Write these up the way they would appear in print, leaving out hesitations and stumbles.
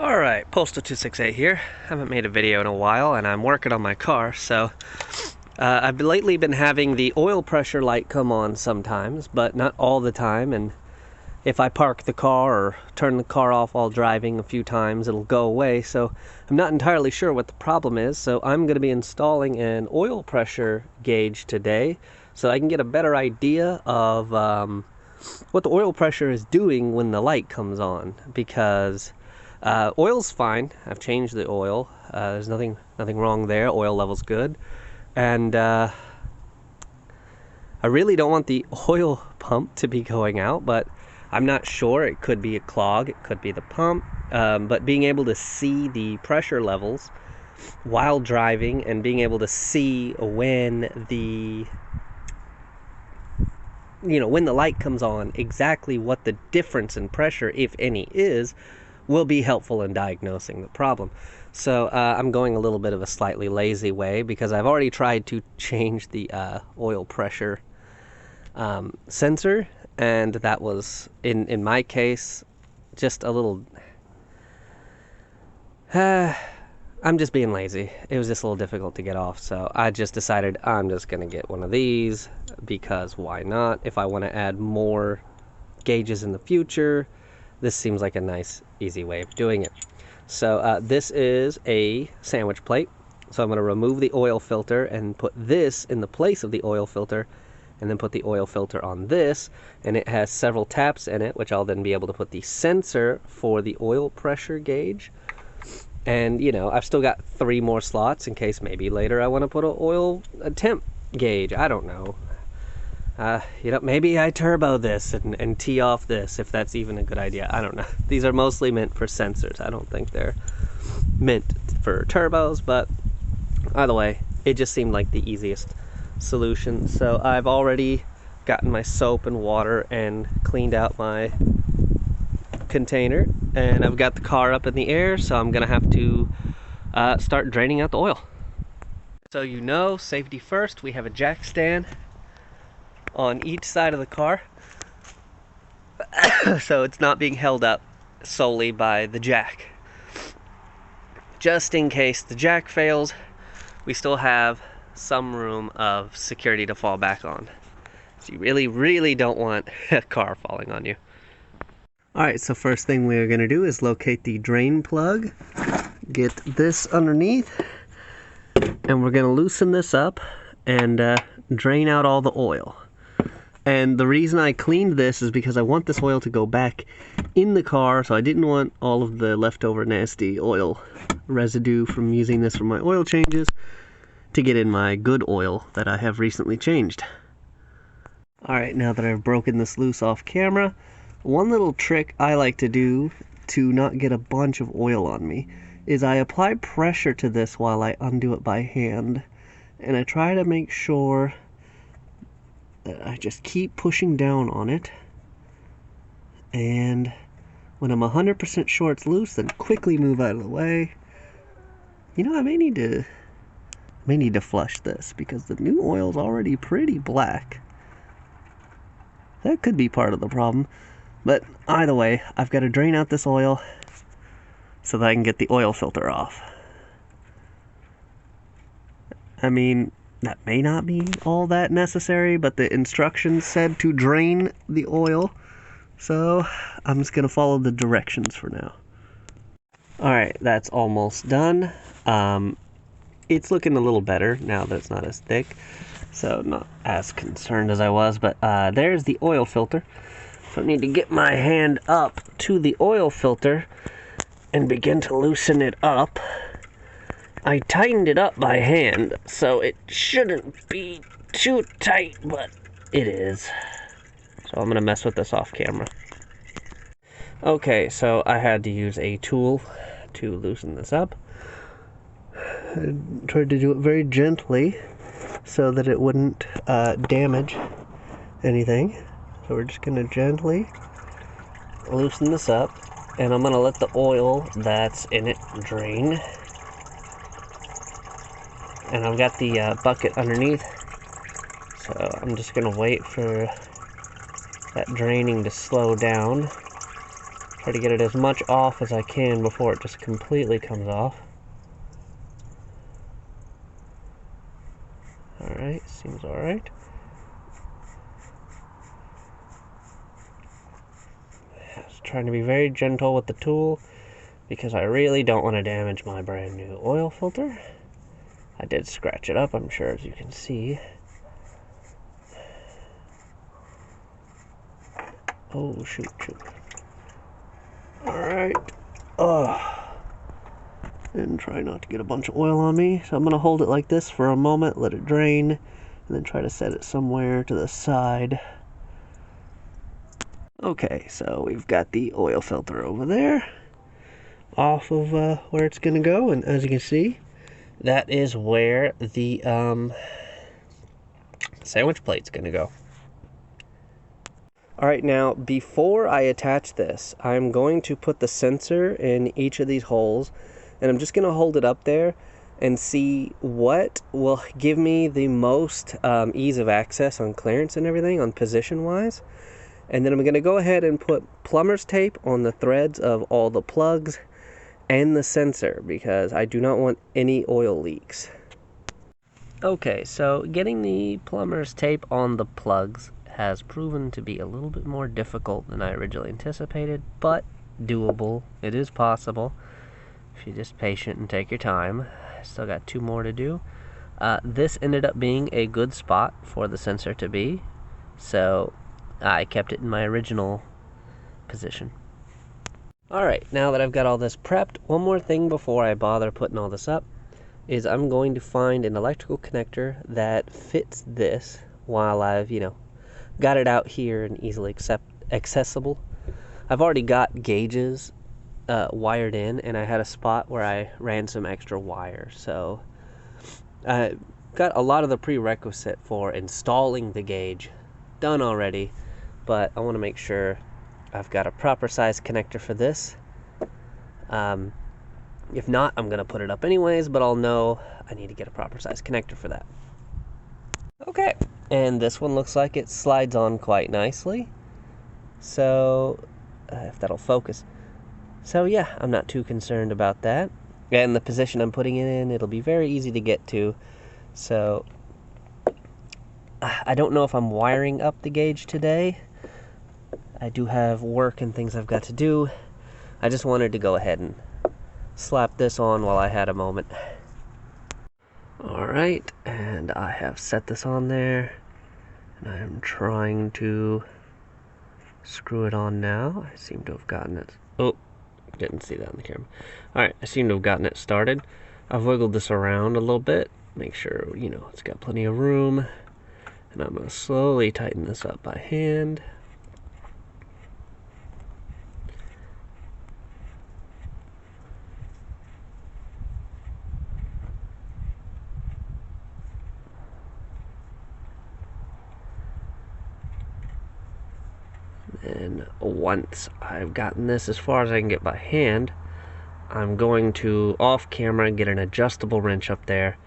Alright, Postal268 here. Haven't made a video in a while and I'm working on my car, so I've lately been having the oil pressure light come on sometimes, but not all the time, and if I park the car or turn the car off while driving a few times, it'll go away, so I'm not entirely sure what the problem is, so I'm going to be installing an oil pressure gauge today so I can get a better idea of what the oil pressure is doing when the light comes on, because oil's fine. I've changed the oil. There's nothing wrong there. Oil level's good. And I really don't want the oil pump to be going out, but I'm not sure. It could be a clog. It could be the pump. But being able to see the pressure levels while driving and being able to see when the when the light comes on, exactly what the difference in pressure, if any, is, will be helpful in diagnosing the problem. So I'm going a little bit of a slightly lazy way because I've already tried to change the oil pressure sensor, and that was, in my case, just a little... I'm just being lazy. It was just a little difficult to get off, so I just decided I'm just going to get one of these, because why not? If I want to add more gauges in the future, this seems like a nice, easy way of doing it. So this is a sandwich plate. So I'm going to remove the oil filter and put this in the place of the oil filter, and then put the oil filter on this. And it has several taps in it, which I'll then be able to put the sensor for the oil pressure gauge. And, I've still got 3 more slots in case maybe later I want to put a temp gauge. I don't know. Maybe I turbo this and tee off this, if that's even a good idea. I don't know. These are mostly meant for sensors. I don't think they're meant for turbos, but either way, it just seemed like the easiest solution. So I've already gotten my soap and water and cleaned out my container, and I've got the car up in the air, so I'm gonna have to start draining out the oil. So safety first. We have a jack stand on each side of the car, so it's not being held up solely by the jack. Just in case the jack fails, we still have some room of security to fall back on. So you really don't want a car falling on you. Alright, so first thing we're going to do is locate the drain plug, get this underneath, and we're going to loosen this up and drain out all the oil. And the reason I cleaned this is because I want this oil to go back in the car, so I didn't want all of the leftover nasty oil residue from using this for my oil changes to get in my good oil that I have recently changed. Alright, now that I've broken this loose off camera, one little trick I like to do to not get a bunch of oil on me is I apply pressure to this while I undo it by hand, and I try to make sure that I just keep pushing down on it, and when I'm 100% sure it's loose, then quickly move out of the way. I may need to flush this because the new oil's already pretty black. That could be part of the problem. But either way, I've got to drain out this oil so that I can get the oil filter off. I mean, that may not be all that necessary, but the instructions said to drain the oil, so I'm just going to follow the directions for now. Alright, that's almost done. It's looking a little better now that it's not as thick, so not as concerned as I was, but there's the oil filter. So I need to get my hand up to the oil filter and begin to loosen it up. I tightened it up by hand, so it shouldn't be too tight, but it is. So I'm going to mess with this off camera. Okay, so I had to use a tool to loosen this up. I tried to do it very gently so that it wouldn't damage anything. So we're just going to gently loosen this up, and I'm going to let the oil that's in it drain. And I've got the bucket underneath, so I'm just going to wait for that draining to slow down. Try to get it as much off as I can before it just completely comes off. Alright, seems alright. Just trying to be very gentle with the tool because I really don't want to damage my brand new oil filter. I did scratch it up, I'm sure, as you can see. Oh, shoot. Alright. And try not to get a bunch of oil on me. So I'm going to hold it like this for a moment, let it drain, and then try to set it somewhere to the side. Okay, so we've got the oil filter over there, off of where it's going to go, and as you can see, that is where the sandwich plate's going to go. Alright, now before I attach this, I'm going to put the sensor in each of these holes, and I'm just going to hold it up there and see what will give me the most ease of access on clearance and everything, on position-wise. And then I'm going to go ahead and put plumber's tape on the threads of all the plugs and the sensor, because I do not want any oil leaks. Okay, so getting the plumber's tape on the plugs has proven to be a little bit more difficult than I originally anticipated, but doable. It is possible if you're just patient and take your time. Still got 2 more to do. This ended up being a good spot for the sensor to be, so I kept it in my original position. Alright, now that I've got all this prepped, one more thing before I bother putting all this up is I'm going to find an electrical connector that fits this while I've, got it out here and easily accessible. I've already got gauges wired in, and I had a spot where I ran some extra wire, so I got a lot of the prerequisite for installing the gauge done already, but I want to make sure I've got a proper size connector for this. If not, I'm going to put it up anyways, but I'll know I need to get a proper size connector for that. Okay, and this one looks like it slides on quite nicely, so if that'll focus. So yeah, I'm not too concerned about that. And the position I'm putting it in, it'll be very easy to get to. So I don't know if I'm wiring up the gauge today. I do have work and things I've got to do. I just wanted to go ahead and slap this on while I had a moment. Alright, and I have set this on there, and I am trying to screw it on now. I seem to have gotten it. Oh, didn't see that on the camera. Alright, I seem to have gotten it started. I've wiggled this around a little bit, make sure, it's got plenty of room, and I'm going to slowly tighten this up by hand. And once I've gotten this as far as I can get by hand, I'm going to, off camera, get an adjustable wrench up there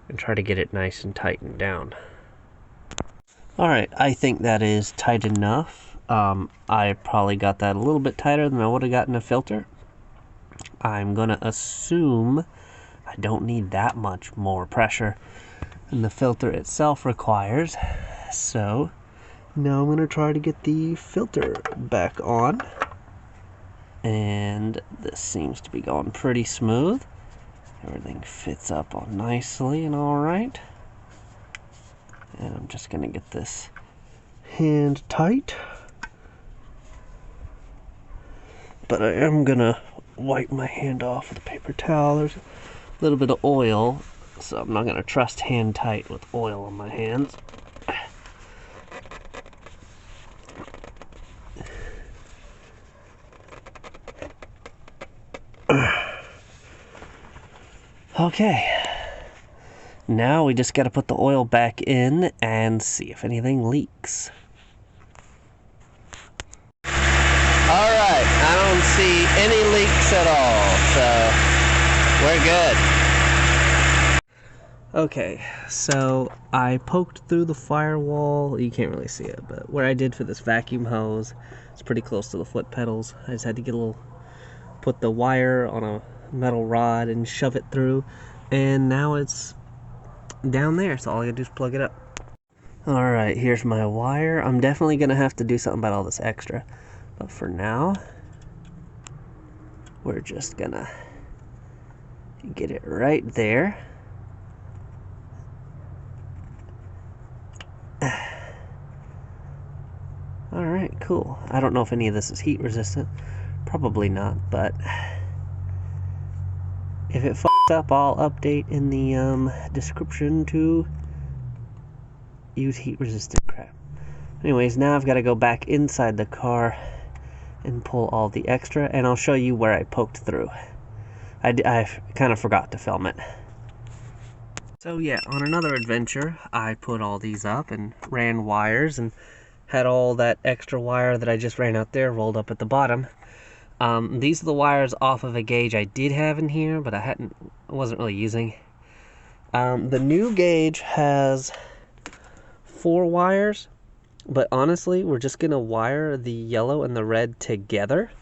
and try to get it nice and tightened down. Alright, I think that is tight enough. I probably got that a little bit tighter than I would have gotten a filter. I'm going to assume I don't need that much more pressure than the filter itself requires. So now I'm going to try to get the filter back on. And this seems to be going pretty smooth. Everything fits up all nicely and alright. And I'm just going to get this hand tight. But I am going to wipe my hand off with a paper towel. There's a little bit of oil, so I'm not going to trust hand tight with oil on my hands. Okay, now we just got to put the oil back in and see if anything leaks. Alright, I don't see any leaks at all, so we're good. Okay, so I poked through the firewall, you can't really see it, but where I did for this vacuum hose, It's pretty close to the foot pedals. I just had to get a little, put the wire on a metal rod and shove it through, and now it's down there, so all I gotta do is plug it up. Alright, here's my wire. I'm definitely gonna have to do something about all this extra, but for now we're just gonna get it right there. Alright, cool. I don't know if any of this is heat resistant. Probably not, but if it fucks up, I'll update in the description to use heat resistant crap. Anyways, now I've got to go back inside the car and pull all the extra, and I'll show you where I poked through. I kind of forgot to film it. So yeah, on another adventure, I put all these up and ran wires and had all that extra wire that I just ran out there rolled up at the bottom. These are the wires off of a gauge I did have in here, but I wasn't really using. The new gauge has 4 wires, but honestly, we're just gonna wire the yellow and the red together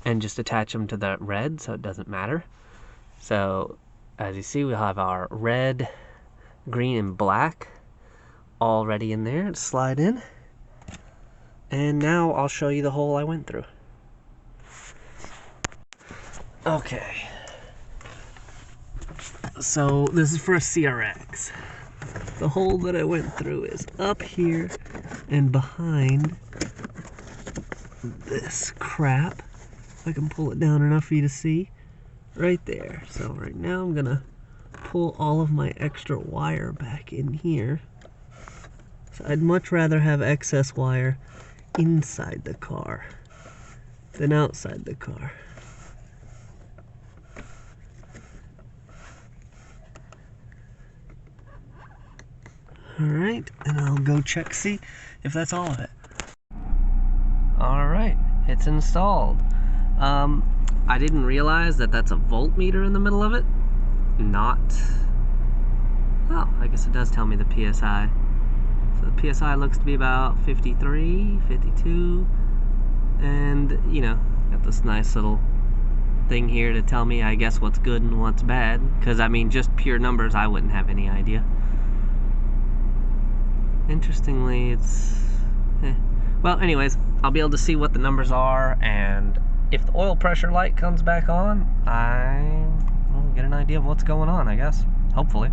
and just attach them to the red so it doesn't matter. So as you see, we'll have our red, green, and black already in there to slide in. And now I'll show you the hole I went through. Okay. So this is for a CRX. The hole that I went through is up here and behind this crap. If I can pull it down enough for you to see. Right there. So right now I'm gonna pull all of my extra wire back in here. So I'd much rather have excess wire inside the car than outside the car. Alright, and I'll go check, see if that's all of it. Alright, it's installed. I didn't realize that that's a voltmeter in the middle of it. Not... Oh, I guess it does tell me the PSI. So the PSI looks to be about 53, 52. And, you know, got this nice little thing here to tell me, I guess, what's good and what's bad. Because, I mean, just pure numbers, I wouldn't have any idea. Interestingly, it's... Well, anyways, I'll be able to see what the numbers are, and if the oil pressure light comes back on, I will get an idea of what's going on, I guess. Hopefully.